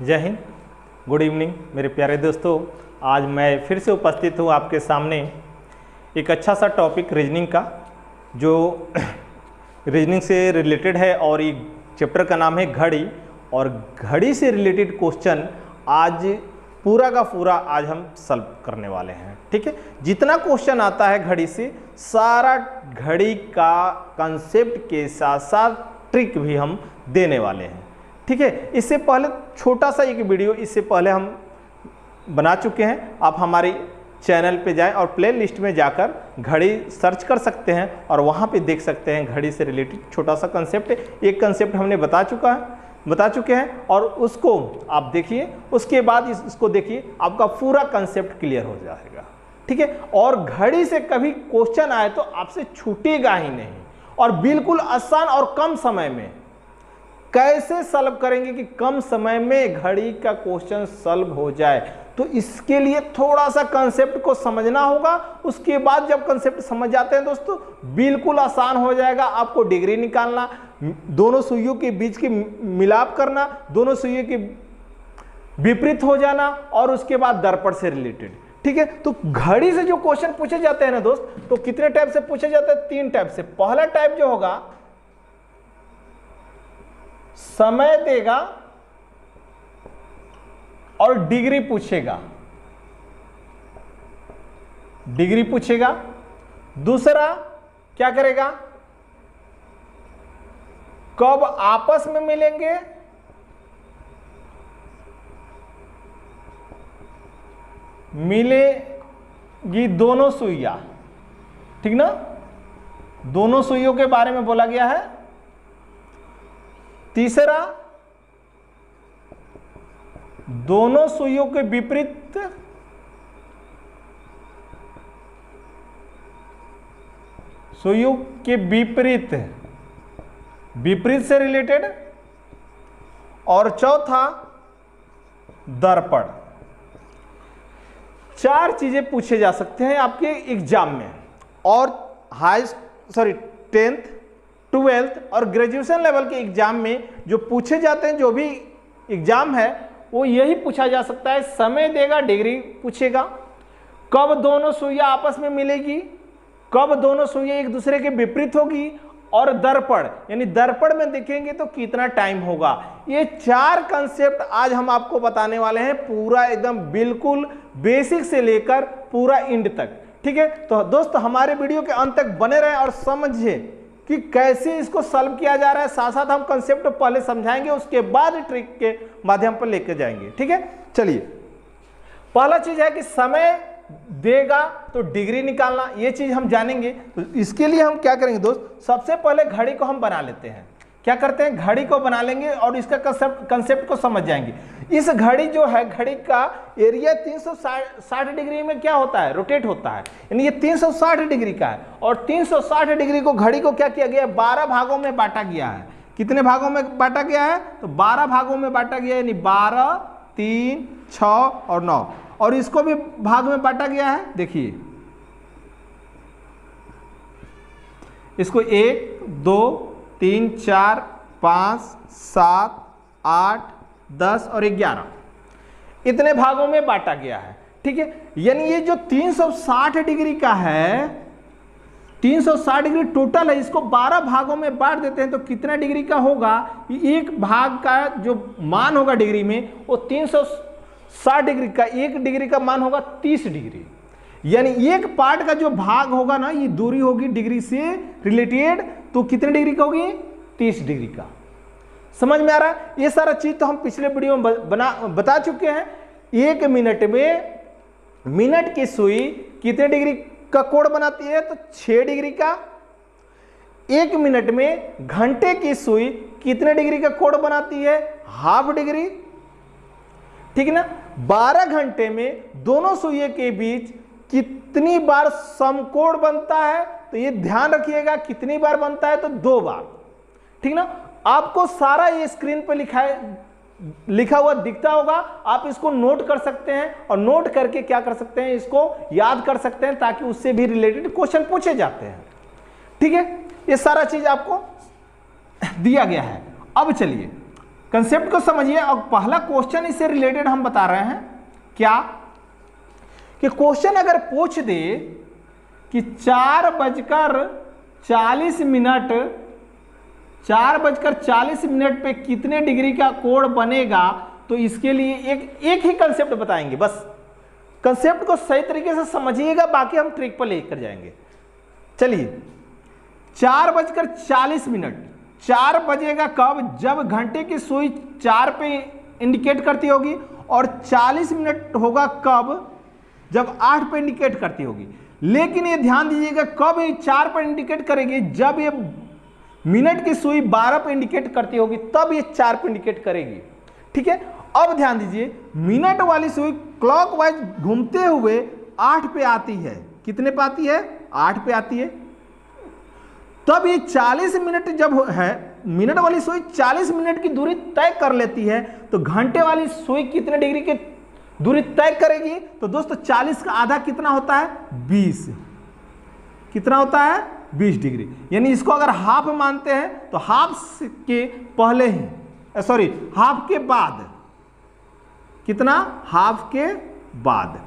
जय Hind, good evening मेरे प्यारे दोस्तों। आज मैं फिर से उपस्थित हूँ आपके सामने एक अच्छा सा टॉपिक रीजनिंग का, जो रीजनिंग से रिलेटेड है और एक चैप्टर का नाम है घड़ी। और घड़ी से रिलेटेड क्वेश्चन आज पूरा का पूरा आज हम सॉल्व करने वाले हैं। ठीक है, जितना क्वेश्चन आता है घड़ी से, सारा घड़ी का कंसेप्ट के साथ साथ ट्रिक भी हम देने वाले हैं। ठीक है, इससे पहले छोटा सा एक वीडियो इससे पहले हम बना चुके हैं। आप हमारे चैनल पे जाएं और प्ले लिस्ट में जाकर घड़ी सर्च कर सकते हैं और वहाँ पे देख सकते हैं घड़ी से रिलेटेड छोटा सा कंसेप्ट। एक कंसेप्ट हमने बता चुके हैं और उसको आप देखिए, उसके बाद इसको देखिए, आपका पूरा कंसेप्ट क्लियर हो जाएगा। ठीक है, और घड़ी से कभी क्वेश्चन आए तो आपसे छूटेगा ही नहीं, और बिल्कुल आसान और कम समय में कैसे सॉल्व करेंगे कि कम समय में घड़ी का क्वेश्चन सॉल्व हो जाए। तो इसके लिए थोड़ा सा कंसेप्ट को समझना होगा। उसके बाद जब कंसेप्ट समझ जाते हैं दोस्तों, बिल्कुल आसान हो जाएगा आपको डिग्री निकालना, दोनों सुइयों के बीच की मिलाप करना, दोनों सुइयों के विपरीत हो जाना, और उसके बाद दर्पण से रिलेटेड। ठीक है, तो घड़ी से जो क्वेश्चन पूछे जाते हैं ना दोस्त, तो कितने टाइप से पूछे जाते हैं? 3 टाइप से। पहला टाइप जो होगा, समय देगा और डिग्री पूछेगा, डिग्री पूछेगा। दूसरा क्या करेगा? कब आपस में मिलेंगे, मिलेगी दोनों सुइयां। ठीक ना, दोनों सुइयों के बारे में बोला गया है। तीसरा, दोनों सुइयों के विपरीत, सुइयों के विपरीत, विपरीत से रिलेटेड। और चौथा, दर्पण। 4 चीजें पूछे जा सकते हैं आपके एग्जाम में। और 10th 12th और ग्रेजुएशन लेवल के एग्जाम में जो पूछे जाते हैं, जो भी एग्जाम है वो यही पूछा जा सकता है। समय देगा, डिग्री पूछेगा, कब दोनों सुइयां आपस में मिलेगी, कब दोनों सुइयां एक दूसरे के विपरीत होगी, और दर्पण, यानी दर्पण में देखेंगे तो कितना टाइम होगा। ये 4 कंसेप्ट आज हम आपको बताने वाले हैं, पूरा एकदम बिल्कुल बेसिक से लेकर पूरा एंड तक। ठीक है, तो दोस्त हमारे वीडियो के अंत तक बने रहें और समझिए कि कैसे इसको सॉल्व किया जा रहा है। साथ साथ हम कंसेप्ट पहले समझाएंगे, उसके बाद ट्रिक के माध्यम पर लेकर जाएंगे। ठीक है, चलिए। पहला चीज है कि समय देगा तो डिग्री निकालना, ये चीज हम जानेंगे। तो इसके लिए हम क्या करेंगे दोस्त, सबसे पहले घड़ी को हम बना लेते हैं। क्या करते हैं, घड़ी को बना लेंगे और इसका कंसेप्ट को समझ जाएंगे। इस घड़ी जो है, घड़ी का एरिया 360 डिग्री में क्या होता है, रोटेट होता है, यानी ये 360 डिग्री का है। और 360 डिग्री को, घड़ी को क्या किया गया है, 12 भागों में बांटा गया है। कितने भागों में बांटा गया है? तो 12 भागों में बांटा गया है, यानी 12, 3, 6 और 9। और इसको भी भाग में बांटा गया है। देखिए, इसको 1, 2, 3, 4, 5, 7, 8, 10 और 11 इतने भागों में बांटा गया है। ठीक है, यानी ये जो 360 डिग्री का है, 360 डिग्री टोटल है, इसको 12 भागों में बांट देते हैं तो कितना डिग्री का होगा? एक भाग का जो मान होगा डिग्री में, वो 360 डिग्री का, एक डिग्री का मान होगा 30 डिग्री। यानी एक पार्ट का जो भाग होगा ना, ये दूरी होगी डिग्री से रिलेटेड, तो कितने डिग्री का होगी? 30 डिग्री का। समझ में आ रहा है? ये सारा चीज तो हम पिछले वीडियो में बता चुके हैं। 1 मिनट में, मिनट की सुई कितने डिग्री का कोण बनाती है? तो 6 डिग्री का। 1 मिनट में घंटे की सुई कितने डिग्री का कोण बनाती है? ½ डिग्री। ठीक है ना, 12 घंटे में दोनों सुइयों के बीच कितनी बार समकोण बनता है? तो ये ध्यान रखिएगा, कितनी बार बनता है? तो 2 बार। ठीक ना, आपको सारा ये स्क्रीन पे लिखा हुआ दिखता होगा, आप इसको नोट कर सकते हैं और नोट करके क्या कर सकते हैं, इसको याद कर सकते हैं, ताकि उससे भी रिलेटेड क्वेश्चन पूछे जाते हैं। ठीक है, ये सारा चीज आपको दिया गया है। अब चलिए कंसेप्ट को समझिए। और पहला क्वेश्चन इससे रिलेटेड हम बता रहे हैं क्या, कि क्वेश्चन अगर पूछ दे कि 4:40 पे कितने डिग्री का कोण बनेगा, तो इसके लिए एक ही कंसेप्ट बताएंगे। बस कंसेप्ट को सही तरीके से समझिएगा, बाकी हम ट्रिक पर लेकर जाएंगे। चलिए 4:40, 4 बजेगा कब, जब घंटे की सुई 4 पे इंडिकेट करती होगी, और 40 मिनट होगा कब, जब 8 पे इंडिकेट करती होगी। लेकिन ये ध्यान दीजिएगा कब ये 4 पर इंडिकेट करेगी, जब ये मिनट की सुई 12 पे इंडिकेट करती होगी, तब ये 4 पे इंडिकेट करेगी। ठीक है, अब ध्यान दीजिए, मिनट वाली सुई क्लॉकवाइज घूमते हुए 8 पे आती है। कितने पे आती है? 8 पे आती है। तब ये 40 मिनट जब है, मिनट वाली सुई 40 मिनट की दूरी तय कर लेती है, तो घंटे वाली सुई कितने डिग्री की दूरी तय करेगी? तो दोस्तों 40 का आधा कितना होता है? 20। कितना होता है? 20 डिग्री। यानी इसको अगर हाफ मानते हैं तो हाफ के पहले ही, सॉरी हाफ के बाद, कितना? हाफ के बाद।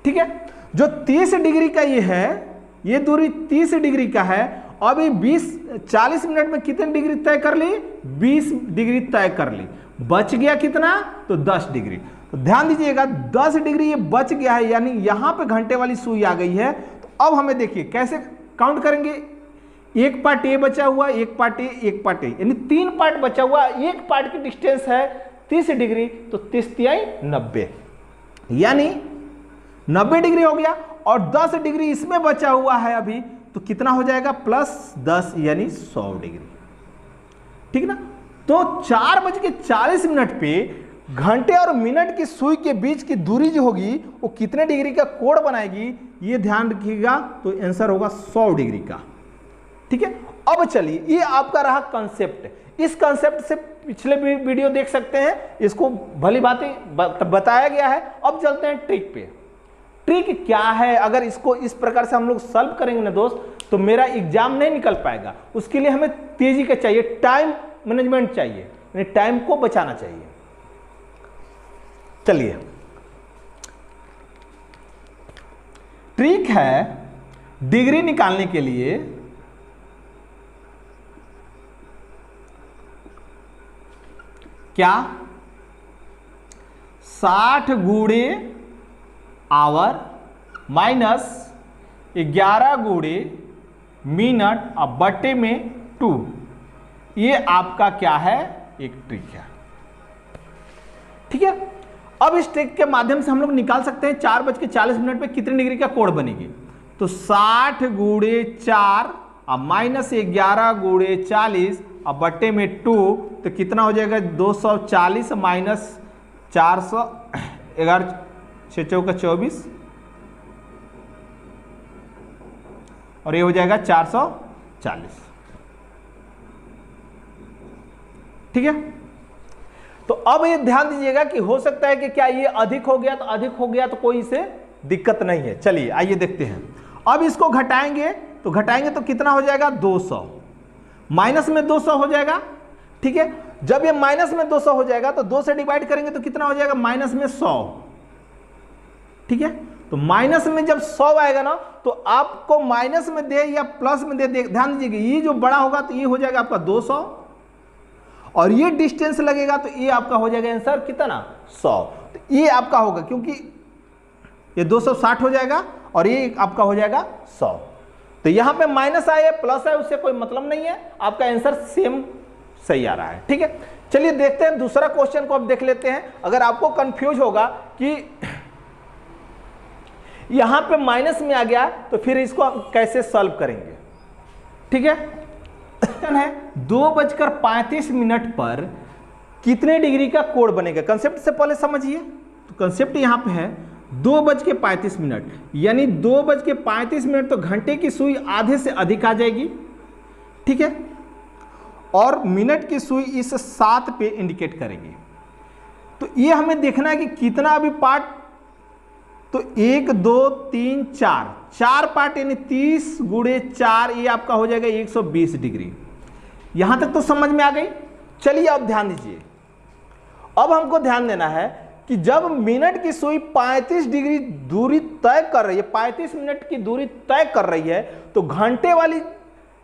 ठीक है, जो 30 डिग्री का ये है, ये दूरी 30 डिग्री का है। अब ये 40 मिनट में कितने डिग्री तय कर ली? 20 डिग्री तय कर ली। बच गया कितना? तो 10 डिग्री। तो ध्यान दीजिएगा 10 डिग्री ये बच गया है, यानी यहां पे घंटे वाली सुई आ गई है। तो अब हमें देखिए कैसे काउंट करेंगे। एक पार्ट ए बचा हुआ, एक पार्ट ए, एक पार्ट ए, यानी 3 पार्ट बचा हुआ। एक पार्ट की डिस्टेंस है 30 डिग्री, तो 30 तिहाई 90, यानी 90 डिग्री हो गया। और 10 डिग्री इसमें बचा हुआ है अभी, तो कितना हो जाएगा? प्लस 10 यानी 100 डिग्री। ठीक ना? तो 4:40 पे घंटे और मिनट की सुई के बीच की दूरी जो होगी वो कितने डिग्री का कोण बनाएगी, ये ध्यान रखिएगा। तो आंसर होगा 100 डिग्री का। ठीक है, अब चलिए, ये आपका रहा कंसेप्ट। इस कंसेप्ट से पिछले वीडियो देख सकते हैं, इसको भली बातें बताया गया है। अब चलते हैं ट्रिक पे। ट्रिक क्या है? अगर इसको इस प्रकार से हम लोग सॉल्व करेंगे ना दोस्त, तो मेरा एग्जाम नहीं निकल पाएगा। उसके लिए हमें तेजी का चाहिए, टाइम मैनेजमेंट चाहिए, यानी टाइम को बचाना चाहिए। चलिए, ट्रिक है डिग्री निकालने के लिए। क्या? 60 गुणे आवर माइनस 11 गुणे मिनट और बटे में 2। ये आपका क्या है? एक ट्रिक है। ठीक है, अब इस ट्रिक के माध्यम से हम लोग निकाल सकते हैं 4:40 पे कितने डिग्री का कोण बनेगी। तो 60 गुणे 4 और माइनस 11 गुणे 40 और बटे में 2, तो कितना हो जाएगा? 240 माइनस 400, 11 6 चौका 24, और ये हो जाएगा 440। ठीक है, तो अब ये ध्यान दीजिएगा कि हो सकता है कि क्या ये अधिक हो गया, तो अधिक हो गया तो कोई इसे दिक्कत नहीं है। चलिए आइए देखते हैं। अब इसको घटाएंगे, तो कितना हो जाएगा? 200। माइनस में 200 हो जाएगा। ठीक है, जब ये माइनस में 200 हो जाएगा तो 2 से डिवाइड करेंगे तो कितना हो जाएगा? माइनस में 100। ठीक है, तो माइनस में जब 100 आएगा ना, तो आपको माइनस में दे या प्लस में दे, ध्यान दीजिएगा, ये जो बड़ा होगा तो ये हो जाएगा आपका 200, और ये डिस्टेंस लगेगा तो ये आपका हो जाएगा आंसर कितना? 100। तो ये आपका होगा, क्योंकि ये 260 हो जाएगा और ये आपका हो जाएगा 100। तो यहां पे माइनस आए प्लस आए उससे कोई मतलब नहीं है, आपका आंसर सेम सही आ रहा है। ठीक है, चलिए देखते हैं दूसरा क्वेश्चन को अब देख लेते हैं। अगर आपको कंफ्यूज होगा कि यहां पे माइनस में आ गया तो फिर इसको हम कैसे सॉल्व करेंगे। ठीक है, क्वेश्चन है 2:35 पर कितने डिग्री का कोण बनेगा। कंसेप्ट से पहले समझिए, तो कंसेप्ट यहां पे है 2:35, यानी 2:35 तो घंटे की सुई आधे से अधिक आ जाएगी। ठीक है, और मिनट की सुई इस 7 पे इंडिकेट करेगी। तो ये हमें देखना है कि कितना अभी पार्ट, तो 1 2 3 4 पार्ट, यानी 30 गुणे 4, ये आपका हो जाएगा 120 डिग्री। यहां तक तो समझ में आ गई। चलिए अब ध्यान दीजिए, अब हमको ध्यान देना है कि जब मिनट की सुई 35 डिग्री दूरी तय कर रही है, 35 मिनट की दूरी तय कर रही है, तो घंटे वाली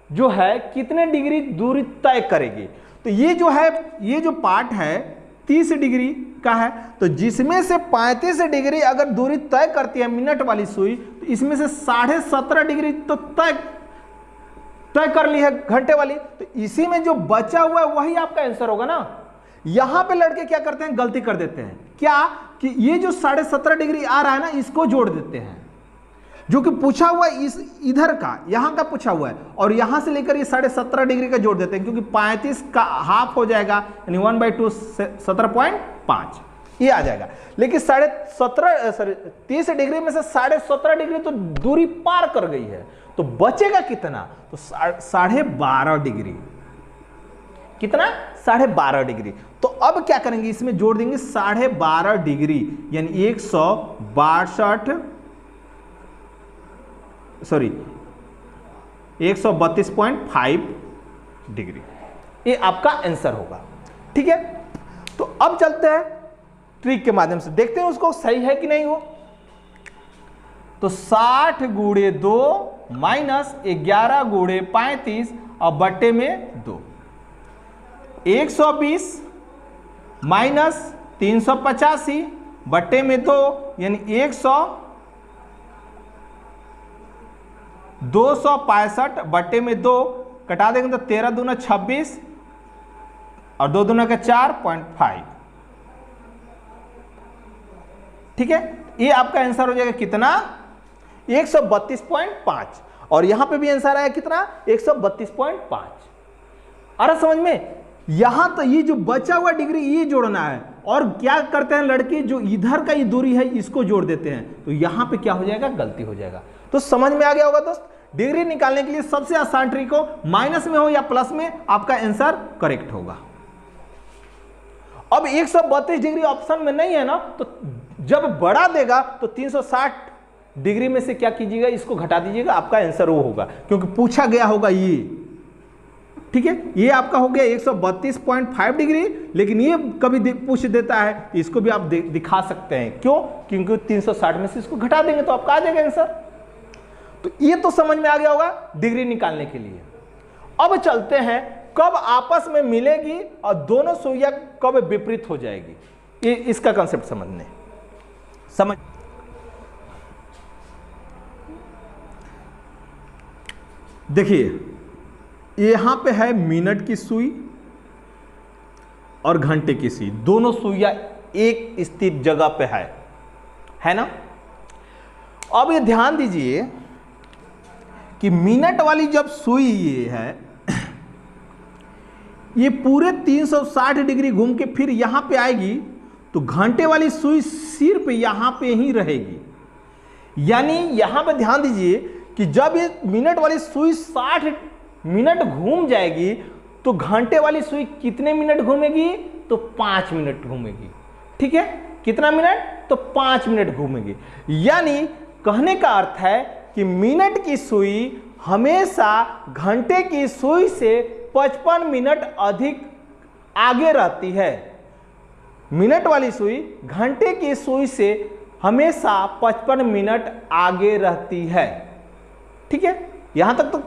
जो है कितने डिग्री दूरी तय करेगी। तो ये जो है, ये जो पार्ट है 30 डिग्री का है, तो जिसमें से 35 डिग्री अगर दूरी तय करती है मिनट वाली सुई, तो इसमें से 17.5 डिग्री तो तय कर ली है घंटे वाली। तो इसी में जो बचा हुआ है वही आपका आंसर होगा ना। यहां पे लड़के क्या करते हैं, गलती कर देते हैं, क्या कि ये जो 17.5 डिग्री आ रहा है ना, इसको जोड़ देते हैं, जो कि पूछा हुआ है इस इधर का, यहां का पूछा हुआ है, और यहां से लेकर ये 17.5 डिग्री का जोड़ देते हैं, क्योंकि 35 का हाफ हो जाएगा, यानी 1/2 17.5 ये आ जाएगा। लेकिन 30 डिग्री में से 17.5 डिग्री तो दूरी पार कर गई है, तो बचेगा कितना, तो 12.5 डिग्री। कितना, 12.5 डिग्री। तो अब क्या करेंगे, इसमें जोड़ देंगे 12.5 डिग्री, यानी 132.5 डिग्री, ये आपका आंसर होगा। ठीक है, तो अब चलते हैं ट्रिक के माध्यम से, देखते हैं उसको सही है कि नहीं हो। तो 60 गुणे 2 माइनस 11 गुणे 35 और बट्टे में 2, 120 माइनस 385 बट्टे में 2, यानी 265 बट्टे में 2, कटा देंगे तो 13 दूना 26 और 2 दूना का 4.5। ठीक है, ये आपका आंसर हो जाएगा कितना, 132.5। और यहां पे भी आंसर आया कितना, 132.5। अरे समझ में, यहां तो ये जो बचा हुआ डिग्री ये जोड़ना है, और क्या करते हैं लड़के, जो इधर का ये दूरी है इसको जोड़ देते हैं, तो यहां पे क्या हो जाएगा, गलती हो जाएगा। तो समझ में आ गया होगा दोस्त, डिग्री निकालने के लिए सबसे आसान ट्रिक हो, माइनस में हो या प्लस में, आपका आंसर करेक्ट होगा। अब 132 डिग्री ऑप्शन में नहीं है ना, तो जब बढ़ा देगा तो 360 डिग्री में से क्या कीजिएगा, इसको घटा दीजिएगा, आपका आंसर वो होगा, क्योंकि पूछा गया होगा ये। ठीक है, ये आपका हो गया 132.5 डिग्री, लेकिन ये कभी पूछ देता है, इसको भी आप दिखा सकते हैं, क्यों, क्योंकि 360 में से इसको घटा देंगे तो आपका आ जाएगा आंसर। तो ये तो समझ में आ गया होगा डिग्री निकालने के लिए। अब चलते हैं कब आपस में मिलेगी और दोनों सुइयां कब विपरीत हो जाएगी, ये इसका कंसेप्ट समझ देखिए, यहां पे है मिनट की सुई और घंटे की सुई, दोनों सुइयां एक स्थिर जगह पे है ना। अब ये ध्यान दीजिए कि मिनट वाली जब सुई ये है, ये पूरे 360 डिग्री घूम के फिर यहां पे आएगी, तो घंटे वाली सुई सिर्फ यहां पे ही रहेगी। यानी यहां पे ध्यान दीजिए कि जब ये मिनट वाली सुई 60 मिनट घूम जाएगी, तो घंटे वाली सुई कितने मिनट घूमेगी, तो 5 मिनट घूमेगी। ठीक है, कितना मिनट, तो 5 मिनट घूमेगी। यानी कहने का अर्थ है कि मिनट की सुई हमेशा घंटे की सुई से 55 मिनट अधिक आगे रहती है। मिनट वाली सुई घंटे की सुई से हमेशा 55 मिनट आगे रहती है। ठीक है, यहां तक तो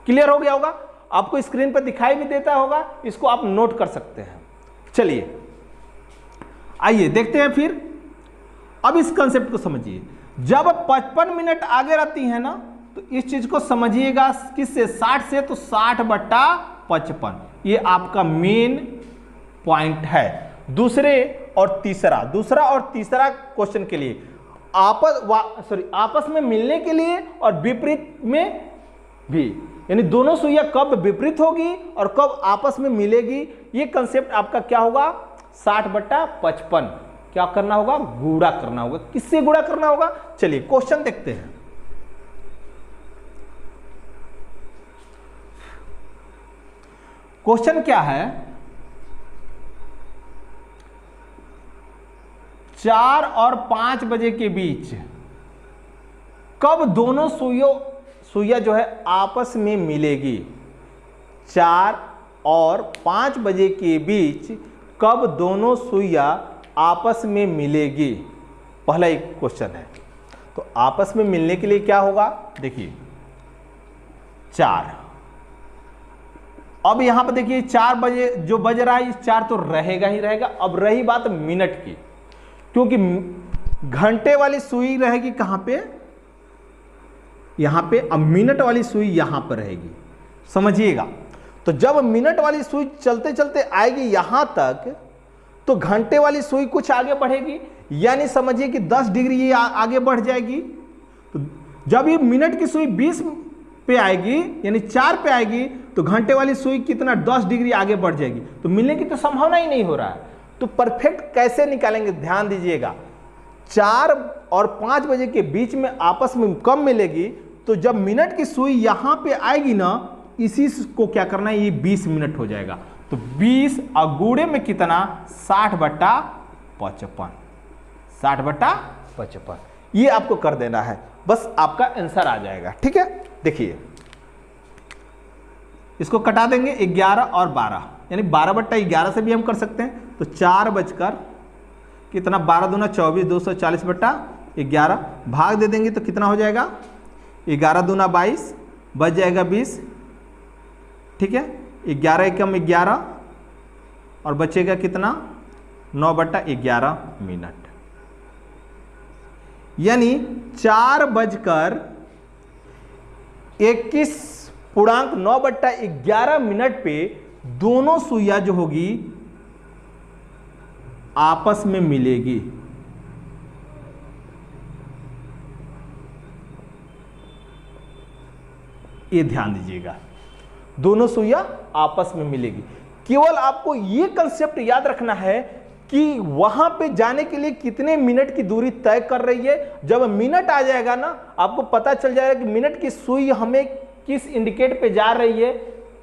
क्लियर हो गया होगा, आपको स्क्रीन पर दिखाई भी देता होगा, इसको आप नोट कर सकते हैं। चलिए आइए देखते हैं फिर। अब इस कंसेप्ट को समझिए, जब 55 मिनट आगे रहती है ना, तो इस चीज को समझिएगा किससे, 60 से, तो 60/55 ये आपका मेन पॉइंट है। दूसरा और तीसरा क्वेश्चन के लिए आपस में मिलने के लिए और विपरीत में भी, यानी दोनों सुइयां कब विपरीत होगी और कब आपस में मिलेगी, ये कंसेप्ट आपका क्या होगा, 60/55 क्या करना होगा, गुणा करना होगा। किससे गुणा करना होगा, चलिए क्वेश्चन देखते हैं। क्वेश्चन क्या है, 4 और 5 बजे के बीच कब दोनों सुइयां जो है आपस में मिलेगी। 4 और 5 बजे के बीच कब दोनों सुइयां आपस में मिलेगी? पहला एक क्वेश्चन है। तो आपस में मिलने के लिए क्या होगा? देखिए 4, अब यहां पर देखिए 4 बजे जो बज रहा है, 4 तो रहेगा ही रहेगा। अब रही बात मिनट की, क्योंकि घंटे वाली सुई रहेगी कहां पे? यहां पे। अब मिनट वाली सुई यहां पर रहेगी, समझिएगा। तो जब मिनट वाली सुई चलते चलते आएगी यहां तक, तो घंटे वाली सुई कुछ आगे बढ़ेगी, यानी समझिए कि 10 डिग्री ये आगे बढ़ जाएगी। तो जब ये मिनट की सुई 20 पे आएगी, यानी 4 पे आएगी, तो घंटे वाली सुई कितना 10 डिग्री आगे बढ़ जाएगी। तो मिलने की तो संभावना ही नहीं हो रहा है। तो परफेक्ट कैसे निकालेंगे? ध्यान दीजिएगा, 4 और 5 बजे के बीच में आपस में कब मिलेगी? तो जब मिनट की सुई यहां पे आएगी ना, इसी को क्या करना है, ये 20 मिनट हो जाएगा। तो 20 अगूड़े में कितना? 60/55, 60/55। ये आपको कर देना है, बस आपका आंसर आ जाएगा। ठीक है, देखिए इसको कटा देंगे 11 और 12, यानी 12/11 से भी हम कर सकते हैं। तो 4 बजकर कितना? 12 दूना 24, 240/11 भाग दे देंगे तो कितना हो जाएगा? 11 दूना 22, बच जाएगा 20। ठीक है, 11 एकम 11 और बचेगा कितना? 9/11 मिनट। यानी 4:21.9/11 मिनट पे दोनों सुइयां जो होगी आपस में मिलेगी। ये ध्यान दीजिएगा, दोनों सुइयां आपस में मिलेगी। केवल आपको ये कंसेप्ट याद रखना है कि वहां पे जाने के लिए कितने मिनट की दूरी तय कर रही है। जब मिनट आ जाएगा ना, आपको पता चल जाएगा कि मिनट की सुई हमें किस इंडिकेट पे जा रही है,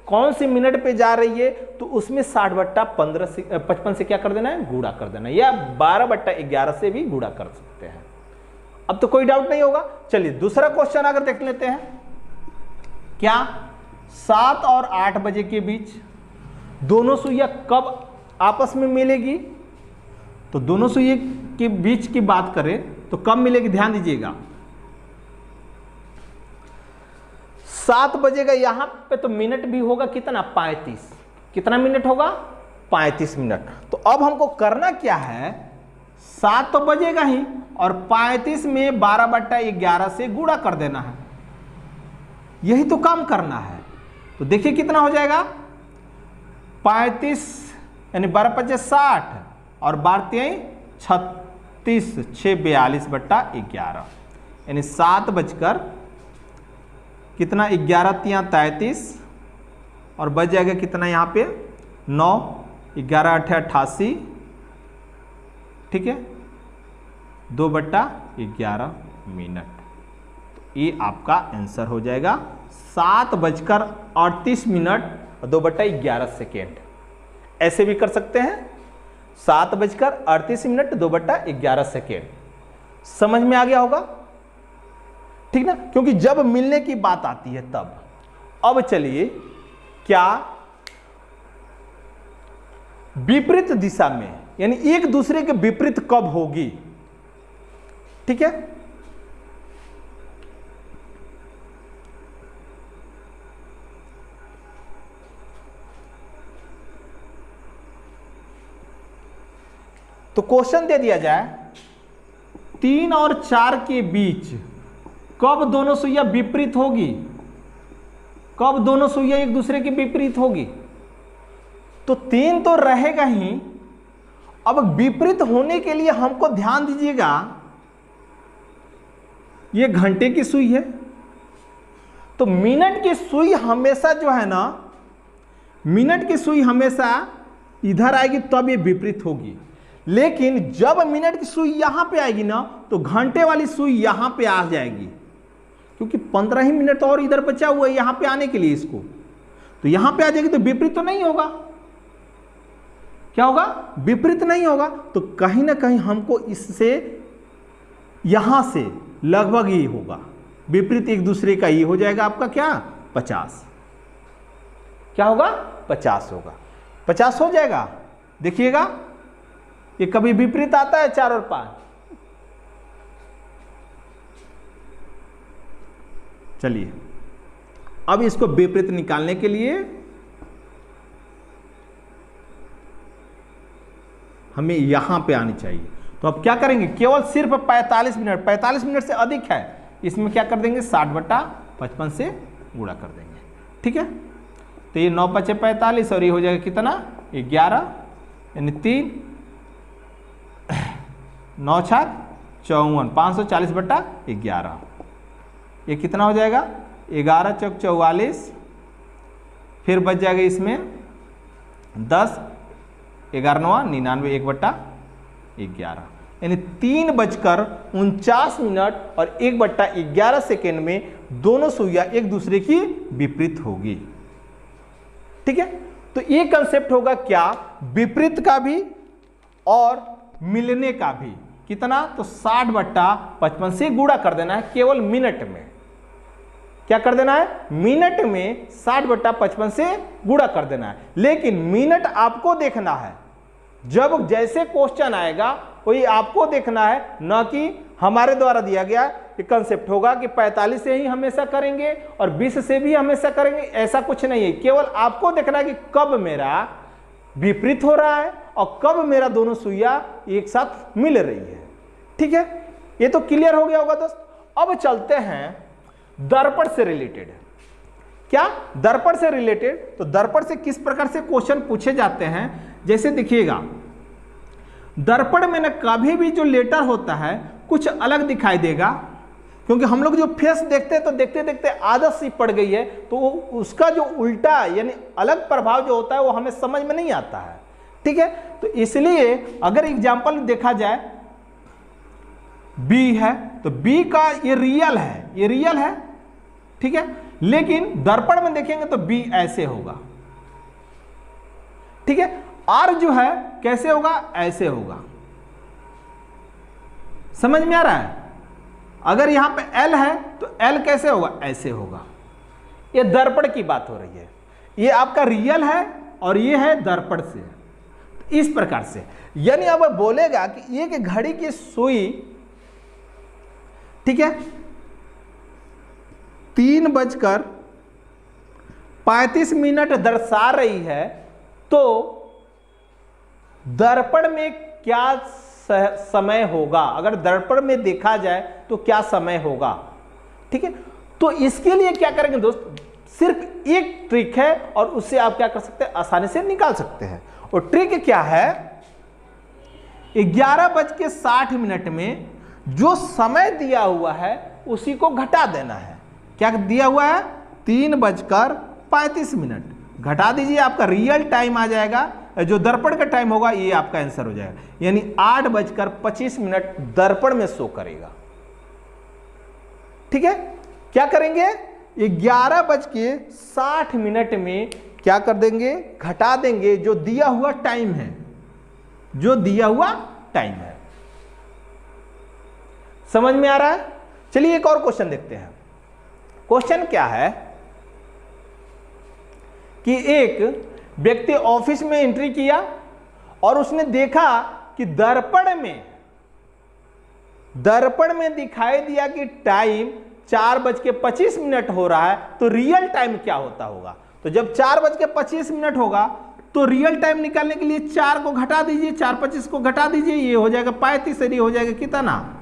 कौन सी मिनट पे जा रही है। तो उसमें 60/55 से क्या कर देना है? गुणा कर देना है, या 12/11 से भी गुणा कर सकते हैं। अब तो कोई डाउट नहीं होगा। चलिए दूसरा क्वेश्चन अगर देख लेते हैं। क्या 7 और 8 बजे के बीच दोनों सुइयां कब आपस में मिलेगी? तो दोनों सुइयों के बीच की बात करें तो कब मिलेगी? ध्यान दीजिएगा, 7 बजेगा यहां पे, तो मिनट भी होगा कितना? 35। कितना मिनट होगा? 35 मिनट। तो अब हमको करना क्या है? 7 तो बजेगा ही, और 35 में 12/11 से गुणा कर देना है। यही तो काम करना है। तो देखिए कितना हो जाएगा? 35 यानी 12×5 = 60 और 12×3 = 36, 642/11, यानी 7 बजकर कितना? 11×3 = 33 और बच जाएगा कितना यहाँ पे? 9, 11×8 = 88। ठीक है, 2/11 मिनट। तो ये आपका आंसर हो जाएगा 7:38 और 2/11 सेकेंड। ऐसे भी कर सकते हैं, 7:38 2/11 सेकेंड। समझ में आ गया होगा? ठीक ना, क्योंकि जब मिलने की बात आती है तब। अब चलिए, क्या विपरीत दिशा में, यानी एक दूसरे के विपरीत कब होगी? ठीक है, तो क्वेश्चन दे दिया जाए 3 और 4 के बीच कब दोनों सुइयां विपरीत होगी? कब दोनों सुइयां एक दूसरे के विपरीत होगी? तो 3 तो रहेगा ही। अब विपरीत होने के लिए हमको ध्यान दीजिएगा, ये घंटे की सुई है, तो मिनट की सुई हमेशा जो है ना, मिनट की सुई हमेशा इधर आएगी तब ये विपरीत होगी। लेकिन जब मिनट की सुई यहां पे आएगी ना, तो घंटे वाली सुई यहां पे आ जाएगी, क्योंकि 15 ही मिनट और इधर बचा हुआ है यहां पे आने के लिए इसको। तो यहां पे आ जाएगी तो विपरीत तो नहीं होगा। क्या होगा? विपरीत नहीं होगा। तो कहीं ना कहीं हमको इससे यहां से लगभग ही होगा, विपरीत एक दूसरे का ही हो जाएगा आपका क्या? 50। क्या होगा? 50 होगा। 50 हो जाएगा। देखिएगा ये कभी विपरीत आता है 4 और 5। चलिए अब इसको विपरीत निकालने के लिए हमें यहां पे आनी चाहिए। तो अब क्या करेंगे, केवल सिर्फ 45 मिनट, 45 मिनट से अधिक है, इसमें क्या कर देंगे 60/55 से गुणा कर देंगे। ठीक है, तो ये 9 × 5 = 45 और ये हो जाएगा कितना 11, यानी 3 9 × 4 = 54, 540/11। ये कितना हो जाएगा 11 × 4 = 44, फिर बच जाएगा इसमें 10, 11 × 9 = 99/11, यानी 3:49 और 1/11 सेकेंड में दोनों सुइयां एक दूसरे की विपरीत होगी। ठीक है, तो ये कंसेप्ट होगा क्या, विपरीत का भी और मिलने का भी। कितना, तो 60/55 से गुणा कर देना है केवल मिनट में। क्या कर देना है, मिनट में 60/55 से गुणा कर देना है। लेकिन मिनट आपको देखना है, जब जैसे क्वेश्चन आएगा वही आपको देखना है, न कि हमारे द्वारा दिया गया ये कंसेप्ट होगा कि 45 से ही हमेशा करेंगे और 20 से भी हमेशा करेंगे, ऐसा कुछ नहीं है। केवल आपको देखना है कि कब मेरा विपरीत हो रहा है और कब मेरा दोनों सुइयां एक साथ मिल रही है। ठीक है, ये तो क्लियर हो गया होगा दोस्त। अब चलते हैं दर्पण से रिलेटेड। क्या, दर्पण से रिलेटेड, तो दर्पण से किस प्रकार से क्वेश्चन पूछे जाते हैं, जैसे देखिएगा दर्पण में ना कभी भी जो लेटर होता है कुछ अलग दिखाई देगा, क्योंकि हम लोग जो फेस देखते हैं तो देखते देखते आदत सी पड़ गई है, तो उसका जो उल्टा यानी अलग प्रभाव जो होता है वो हमें समझ में नहीं आता है। ठीक है, तो इसलिए अगर एग्जाम्पल देखा जाए बी है तो बी का ये रियल है, ये रियल है। ठीक है, लेकिन दर्पण में देखेंगे तो बी ऐसे होगा। ठीक है, आर जो है कैसे होगा, ऐसे होगा। समझ में आ रहा है, अगर यहां पे एल है तो एल कैसे होगा, ऐसे होगा। ये दर्पण की बात हो रही है, ये आपका रियल है और ये है दर्पण से, इस प्रकार से। यानी अब बोलेगा कि एक घड़ी की सुई, ठीक है, 3:35 दर्शा रही है, तो दर्पण में क्या समय होगा, अगर दर्पण में देखा जाए तो क्या समय होगा। ठीक है, तो इसके लिए क्या करेंगे दोस्त, सिर्फ एक ट्रिक है और उससे आप क्या कर सकते हैं, आसानी से निकाल सकते हैं। और ट्रिक क्या है, 11:60 में जो समय दिया हुआ है उसी को घटा देना है। क्या दिया हुआ है, 3:35, घटा दीजिए, आपका रियल टाइम आ जाएगा। जो दर्पण का टाइम होगा ये आपका आंसर हो जाएगा, यानी 8:25 दर्पण में शो करेगा। ठीक है, क्या करेंगे, 11:60 में क्या कर देंगे, घटा देंगे जो दिया हुआ टाइम है, जो दिया हुआ टाइम है। समझ में आ रहा है। चलिए एक और क्वेश्चन देखते हैं। क्वेश्चन क्या है कि एक व्यक्ति ऑफिस में एंट्री किया और उसने देखा कि दर्पण में दिखाई दिया कि टाइम 4:25 हो रहा है, तो रियल टाइम क्या होता होगा। तो जब 4:25 होगा तो रियल टाइम निकालने के लिए 4 को घटा दीजिए, 4:25 को घटा दीजिए, ये हो जाएगा 35, ये हो जाएगा कितना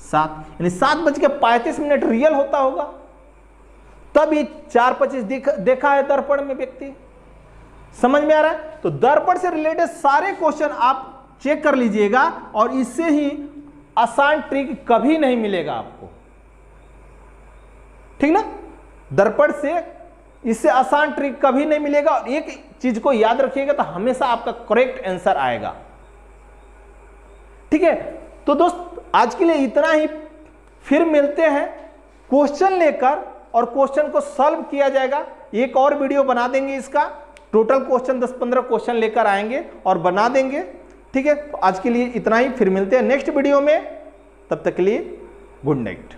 7, यानी 7:35 रियल होता होगा। तब ये 4:25 देखा है दर्पण में व्यक्ति। समझ में आ रहा है। तो दर्पण से रिलेटेड सारे क्वेश्चन आप चेक कर लीजिएगा और इससे ही आसान ट्रिक कभी नहीं मिलेगा आपको। ठीक ना, दर्पण से इससे आसान ट्रिक कभी नहीं मिलेगा। और एक चीज को याद रखिएगा तो हमेशा आपका करेक्ट आंसर आएगा। ठीक है, तो दोस्त आज के लिए इतना ही, फिर मिलते हैं क्वेश्चन लेकर और क्वेश्चन को सॉल्व किया जाएगा। एक और वीडियो बना देंगे, इसका टोटल क्वेश्चन 10-15 क्वेश्चन लेकर आएंगे और बना देंगे। ठीक है, तो आज के लिए इतना ही, फिर मिलते हैं नेक्स्ट वीडियो में। तब तक के लिए गुड नाइट।